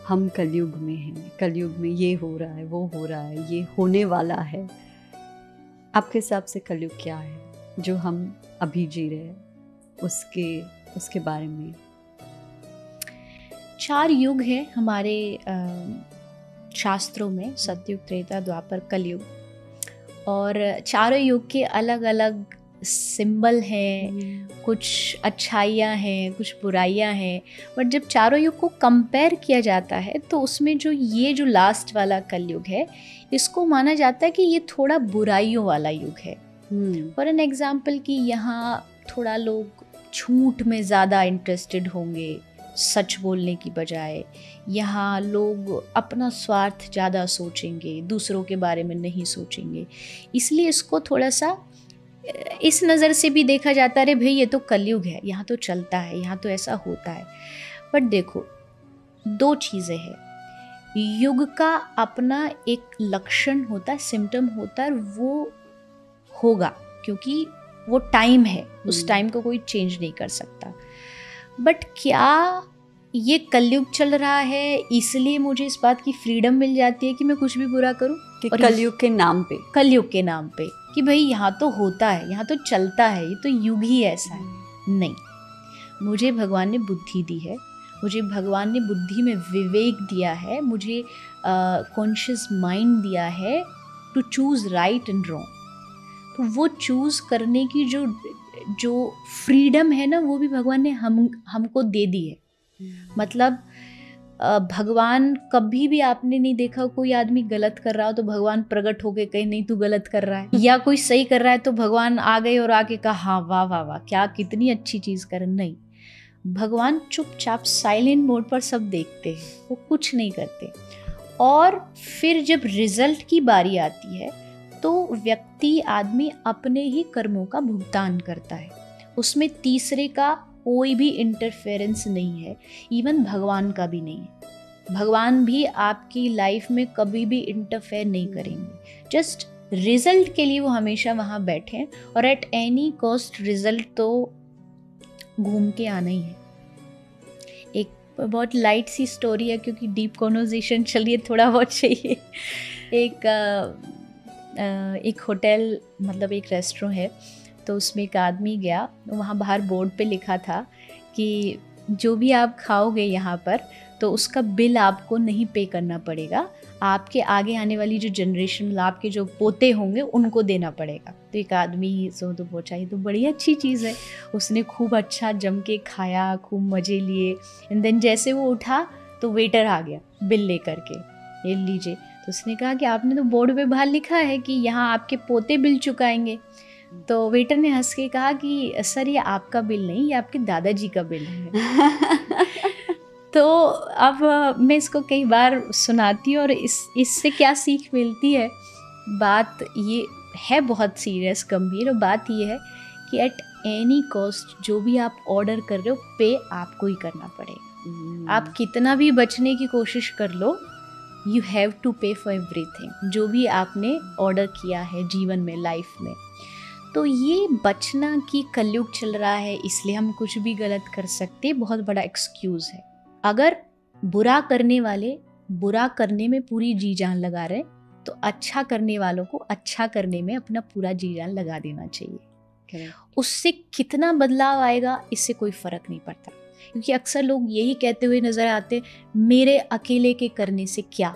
हम कलयुग में हैं, कलयुग में ये हो रहा है, वो हो रहा है, ये होने वाला है। आपके हिसाब से कलयुग क्या है जो हम अभी जी रहे हैं, उसके बारे में? 4 युग हैं हमारे शास्त्रों में, सतयुग, त्रेता, द्वापर, कलयुग। और चारों युग के अलग अलग सिंबल हैं, कुछ अच्छाइयाँ हैं, कुछ बुराइयाँ हैं। बट जब चारों युग को कंपेयर किया जाता है तो उसमें जो लास्ट वाला कलयुग है, इसको माना जाता है कि ये थोड़ा बुराइयों वाला युग है। फॉर एन एग्जाम्पल कि यहाँ थोड़ा लोग झूठ में ज़्यादा इंटरेस्टेड होंगे सच बोलने की बजाय। यहाँ लोग अपना स्वार्थ ज़्यादा सोचेंगे, दूसरों के बारे में नहीं सोचेंगे। इसलिए इसको थोड़ा सा इस नज़र से भी देखा जाता है, अरे भाई ये तो कलयुग है, यहाँ तो चलता है, यहाँ तो ऐसा होता है। बट देखो, 2 चीज़ें हैं। युग का अपना एक लक्षण होता है, सिम्टम होता है, वो होगा क्योंकि वो टाइम है, उस टाइम को कोई चेंज नहीं कर सकता। बट क्या ये कलयुग चल रहा है इसलिए मुझे इस बात की फ्रीडम मिल जाती है कि मैं कुछ भी बुरा करूं? कि कलयुग के नाम पे कि भाई यहाँ तो होता है, यहाँ तो चलता है, ये तो युग ही ऐसा है। नहीं, मुझे भगवान ने बुद्धि दी है, मुझे भगवान ने बुद्धि में विवेक दिया है, मुझे कॉन्शियस माइंड दिया है to choose right and wrong. तो वो चूज़ करने की जो फ्रीडम है ना, वो भी भगवान ने हमको दे दी है। मतलब भगवान कभी भी आपने नहीं देखा कोई आदमी गलत कर रहा हो तो भगवान प्रकट होके कहे नहीं तू गलत कर रहा है, या कोई सही कर रहा है तो भगवान आ गए और आके कहा हाँ वाह वाह वाह क्या कितनी अच्छी चीज़ कर। नहीं, भगवान चुपचाप साइलेंट मोड पर सब देखते हैं, वो कुछ नहीं करते। और फिर जब रिजल्ट की बारी आती है तो व्यक्ति, आदमी अपने ही कर्मों का भुगतान करता है, उसमें तीसरे का कोई भी इंटरफेरेंस नहीं है, इवन भगवान का भी नहीं है। भगवान भी आपकी लाइफ में कभी भी इंटरफेयर नहीं करेंगे। जस्ट रिजल्ट के लिए वो हमेशा वहाँ बैठे हैं और एट एनी कॉस्ट रिजल्ट तो घूम के आना ही है। एक बहुत लाइट सी स्टोरी है क्योंकि डीप कॉन्वर्सेशन चलिए थोड़ा बहुत चाहिए। एक होटल, मतलब एक रेस्टोरेंट है, तो उसमें एक आदमी गया, वहाँ बाहर बोर्ड पे लिखा था कि जो भी आप खाओगे यहाँ पर तो उसका बिल आपको नहीं पे करना पड़ेगा, आपके आगे आने वाली जो जनरेशन, मतलब आपके जो पोते होंगे उनको देना पड़ेगा। तो एक आदमी तो पूछा ये तो बड़ी अच्छी चीज़ है। उसने खूब अच्छा जम के खाया, खूब मज़े लिए। एंड देन जैसे वो उठा तो वेटर आ गया बिल लेकर के, ये लीजिए। तो उसने कहा कि आपने तो बोर्ड पे बाहर लिखा है कि यहाँ आपके पोते बिल चुकाएंगे। तो वेटर ने हंस के कहा कि सर ये आपका बिल नहीं, ये आपके दादाजी का बिल है। तो अब मैं इसको कई बार सुनाती हूँ और इससे क्या सीख मिलती है। बात ये है बहुत सीरियस, गंभीर, और बात ये है कि एट एनी कॉस्ट जो भी आप ऑर्डर कर रहे हो पे आपको ही करना पड़ेगा। आप कितना भी बचने की कोशिश कर लो, यू हैव टू पे फॉर एवरीथिंग, जो भी आपने ऑर्डर किया है जीवन में, लाइफ में। तो ये बचना कि कलयुग चल रहा है इसलिए हम कुछ भी गलत कर सकते, बहुत बड़ा एक्सक्यूज़ है। अगर बुरा करने वाले बुरा करने में पूरी जी जान लगा रहे तो अच्छा करने वालों को अच्छा करने में अपना पूरा जी जान लगा देना चाहिए। उससे कितना बदलाव आएगा इससे कोई फ़र्क नहीं पड़ता, क्योंकि अक्सर लोग यही कहते हुए नज़र आते, मेरे अकेले के करने से क्या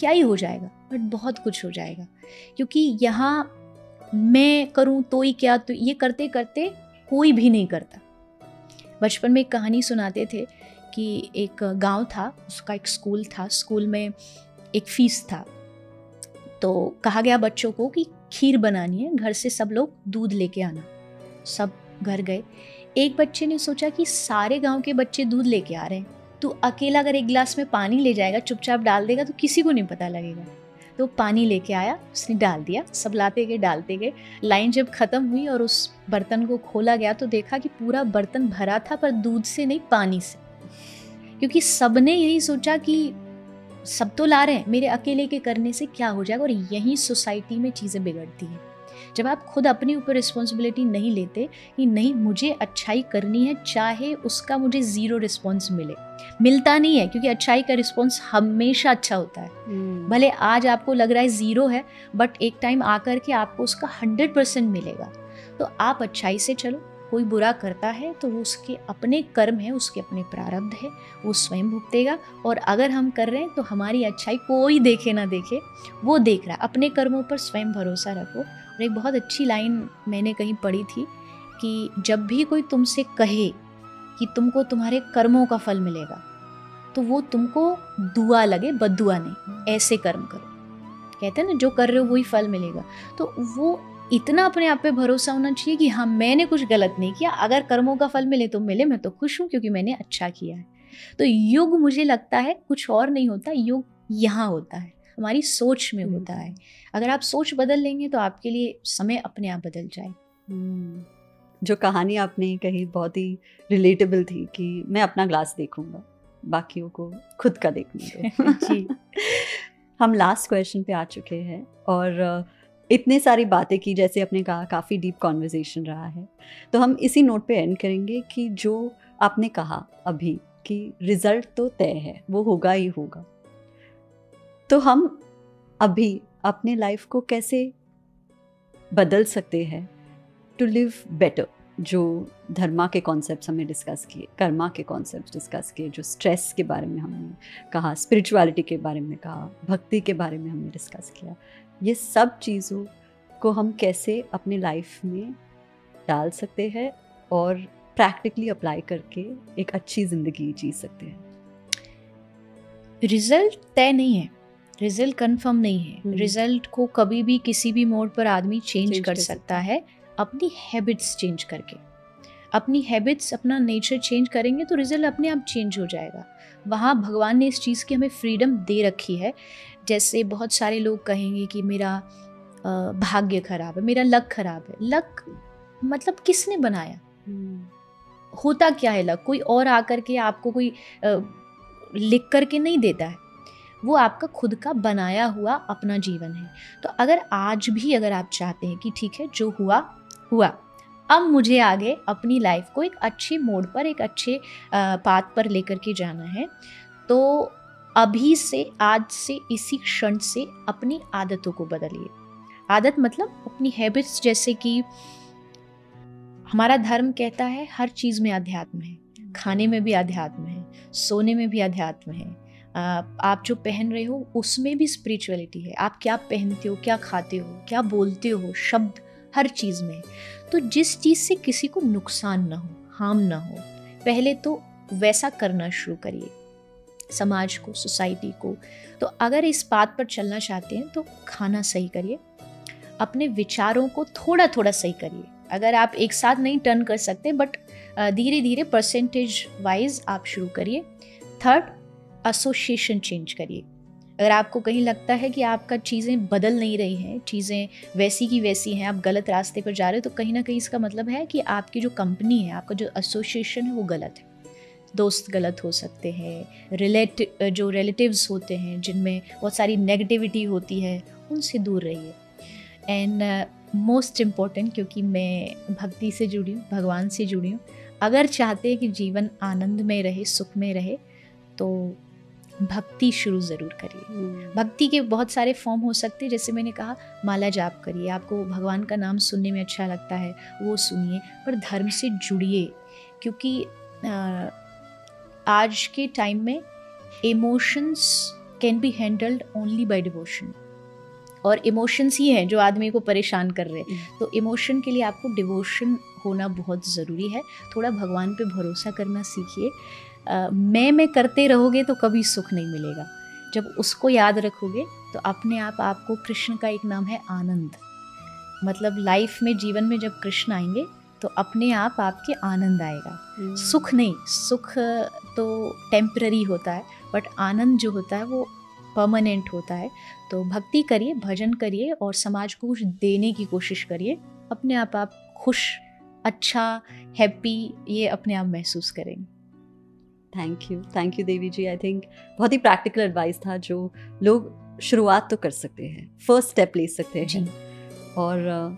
ही हो जाएगा। बट बहुत कुछ हो जाएगा, क्योंकि यहाँ मैं करूं तो ही क्या, तो ये करते करते कोई भी नहीं करता। बचपन में एक कहानी सुनाते थे कि एक गांव था, उसका एक स्कूल था, स्कूल में एक फीस था। तो कहा गया बच्चों को कि खीर बनानी है, घर से सब लोग दूध लेके आना। सब घर गए। एक बच्चे ने सोचा कि सारे गांव के बच्चे दूध लेके आ रहे हैं, तो अकेला अगर एक गिलास में पानी ले जाएगा, चुपचाप डाल देगा तो किसी को नहीं पता लगेगा। तो पानी लेके आया, उसने डाल दिया, सब लाते गए डालते गए। लाइन जब ख़त्म हुई और उस बर्तन को खोला गया तो देखा कि पूरा बर्तन भरा था, पर दूध से नहीं, पानी से। क्योंकि सबने यही सोचा कि सब तो ला रहे हैं, मेरे अकेले के करने से क्या हो जाएगा। और यही सोसाइटी में चीज़ें बिगड़ती हैं जब आप खुद अपने ऊपर रिस्पॉन्सिबिलिटी नहीं लेते कि नहीं मुझे अच्छाई करनी है, चाहे उसका मुझे ज़ीरो रिस्पॉन्स मिलता नहीं है, क्योंकि अच्छाई का रिस्पॉन्स हमेशा अच्छा होता है। भले आज आपको लग रहा है ज़ीरो है, बट एक टाइम आकर के आपको उसका 100% मिलेगा। तो आप अच्छाई से चलो। कोई बुरा करता है तो वो उसके अपने कर्म है, उसके अपने प्रारब्ध है, वो स्वयं भुगतेगा। और अगर हम कर रहे हैं तो हमारी अच्छाई कोई देखे ना देखे, वो देख रहा है। अपने कर्मों पर स्वयं भरोसा रखो। और एक बहुत अच्छी लाइन मैंने कहीं पढ़ी थी कि जब भी कोई तुमसे कहे कि तुमको तुम्हारे कर्मों का फल मिलेगा, तो वो तुमको दुआ लगे, बद्दुआ नहीं, ऐसे कर्म करो। कहते हैं ना, जो कर रहे हो वही फल मिलेगा। तो वो इतना अपने आप पे भरोसा होना चाहिए कि हाँ, मैंने कुछ गलत नहीं किया, अगर कर्मों का फल मिले तो मिले, मैं तो खुश हूँ क्योंकि मैंने अच्छा किया है। तो युग मुझे लगता है कुछ और नहीं होता, युग यहाँ होता है, हमारी सोच में होता है। अगर आप सोच बदल लेंगे तो आपके लिए समय अपने आप बदल जाए। जो कहानी आपने कही बहुत ही रिलेटेबल थी कि मैं अपना ग्लास देखूंगा, बाकियों को खुद का देखने दो। जी। हम लास्ट क्वेश्चन पे आ चुके हैं और इतने सारी बातें की, जैसे आपने कहा काफ़ी डीप कॉन्वर्जेशन रहा है। तो हम इसी नोट पे एंड करेंगे कि जो आपने कहा अभी कि रिजल्ट तो तय है, वो होगा ही होगा। तो हम अभी अपने लाइफ को कैसे बदल सकते हैं टू लिव बेटर? जो धर्मा के कॉन्सेप्ट्स हमने डिस्कस किए, कर्मा के कॉन्सेप्ट्स डिस्कस किए, जो स्ट्रेस के बारे में हमने कहा, स्पिरिचुअलिटी के बारे में कहा, भक्ति के बारे में हमने डिस्कस किया, ये सब चीज़ों को हम कैसे अपने लाइफ में डाल सकते हैं और प्रैक्टिकली अप्लाई करके एक अच्छी ज़िंदगी जी सकते हैं? रिजल्ट तय नहीं है, रिजल्ट कंफर्म नहीं है। रिजल्ट को कभी भी किसी भी मोड पर आदमी चेंज कर सकता है, अपनी हैबिट्स चेंज करके। अपनी हैबिट्स, अपना नेचर चेंज करेंगे तो रिजल्ट अपने आप चेंज हो जाएगा। वहाँ भगवान ने इस चीज़ की हमें फ्रीडम दे रखी है। जैसे बहुत सारे लोग कहेंगे कि मेरा भाग्य खराब है, मेरा लक खराब है। लक मतलब किसने बनाया? होता क्या है लक? कोई और आकर के आपको कोई लिख करके नहीं देता है, वो आपका खुद का बनाया हुआ अपना जीवन है। तो अगर आज भी अगर आप चाहते हैं कि ठीक है, जो हुआ हुआ, अब मुझे आगे अपनी लाइफ को एक अच्छे मोड पर, एक अच्छे पाथ पर लेकर के जाना है, तो अभी से, आज से, इसी क्षण से अपनी आदतों को बदलिए। आदत मतलब अपनी हैबिट्स, जैसे कि हमारा धर्म कहता है हर चीज़ में अध्यात्म है, खाने में भी अध्यात्म है, सोने में भी अध्यात्म है, आप जो पहन रहे हो उसमें भी स्पिरिचुअलिटी है। आप क्या पहनते हो, क्या खाते हो, क्या बोलते हो, शब्द हर चीज़ में। तो जिस चीज़ से किसी को नुकसान ना हो, हार्म ना हो, पहले तो वैसा करना शुरू करिए, समाज को, सोसाइटी को। तो अगर इस बात पर चलना चाहते हैं तो खाना सही करिए, अपने विचारों को थोड़ा थोड़ा सही करिए। अगर आप एक साथ नहीं टर्न कर सकते, बट धीरे धीरे परसेंटेज वाइज आप शुरू करिए। थर्ड, एसोसिएशन चेंज करिए। अगर आपको कहीं लगता है कि आपका चीज़ें बदल नहीं रही हैं, चीज़ें वैसी की वैसी हैं, आप गलत रास्ते पर जा रहे हो, तो कहीं ना कहीं इसका मतलब है कि आपकी जो कंपनी है, आपका जो एसोसिएशन है, वो गलत है। दोस्त गलत हो सकते हैं, जो रिलेटिव्स होते हैं जिनमें बहुत सारी नेगेटिविटी होती है, उनसे दूर रहिए। एंड मोस्ट इम्पॉर्टेंट, क्योंकि मैं भक्ति से जुड़ी हूँ, भगवान से जुड़ी हूँ, अगर चाहते हैं कि जीवन आनंद में रहे, सुख में रहे, तो भक्ति शुरू ज़रूर करिए। भक्ति के बहुत सारे फॉर्म हो सकते हैं, जैसे मैंने कहा, माला जाप करिए, आपको भगवान का नाम सुनने में अच्छा लगता है वो सुनिए, पर धर्म से जुड़िए, क्योंकि आज के टाइम में emotions can be handled only by devotion, और इमोशंस ही हैं जो आदमी को परेशान कर रहे हैं। तो इमोशन के लिए आपको डिवोशन होना बहुत ज़रूरी है। थोड़ा भगवान पे भरोसा करना सीखिए। मैं करते रहोगे तो कभी सुख नहीं मिलेगा। जब उसको याद रखोगे तो अपने आप आपको, कृष्ण का एक नाम है आनंद, मतलब लाइफ में, जीवन में जब कृष्ण आएंगे तो अपने आप आपके आनंद आएगा। सुख नहीं, सुख तो टेम्पररी होता है, बट आनंद जो होता है वो परमानेंट होता है। तो भक्ति करिए, भजन करिए और समाज को कुछ देने की कोशिश करिए। अपने आप खुश, अच्छा, हैप्पी, ये अपने आप महसूस करेंगे। Thank you Devi ji. I think बहुत ही प्रैक्टिकल एडवाइस था जो लोग शुरुआत तो कर सकते हैं, फर्स्ट स्टेप ले सकते हैं और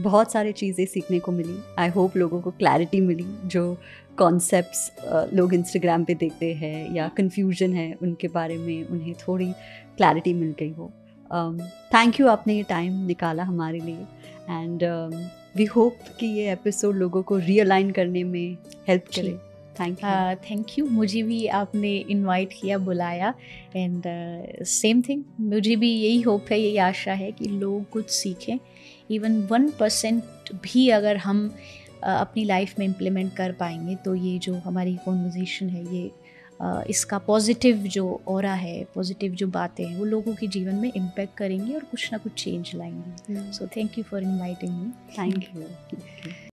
बहुत सारी चीज़ें सीखने को मिली। आई होप लोगों को क्लैरिटी मिली, जो कॉन्सेप्ट्स लोग इंस्टाग्राम पे देखते हैं या कन्फ्यूजन है उनके बारे में, उन्हें थोड़ी क्लैरिटी मिल गई हो। थैंक यू, आपने ये टाइम निकाला हमारे लिए, एंड वी होप कि ये एपिसोड लोगों को रियलाइन करने में हेल्प करे। थैंक यू, मुझे भी आपने इनवाइट किया, बुलाया, एंड सेम थिंग, मुझे भी यही होप है, यही आशा है कि लोग कुछ सीखें। इवन 1% भी अगर हम अपनी लाइफ में इम्प्लीमेंट कर पाएंगे तो ये जो हमारी कॉन्वर्जेशन है, ये इसका पॉजिटिव जो ऑरा है, पॉजिटिव जो बातें हैं, वो लोगों के जीवन में इम्पैक्ट करेंगी और कुछ ना कुछ चेंज लाएंगी। So thank you for inviting me. Thank you.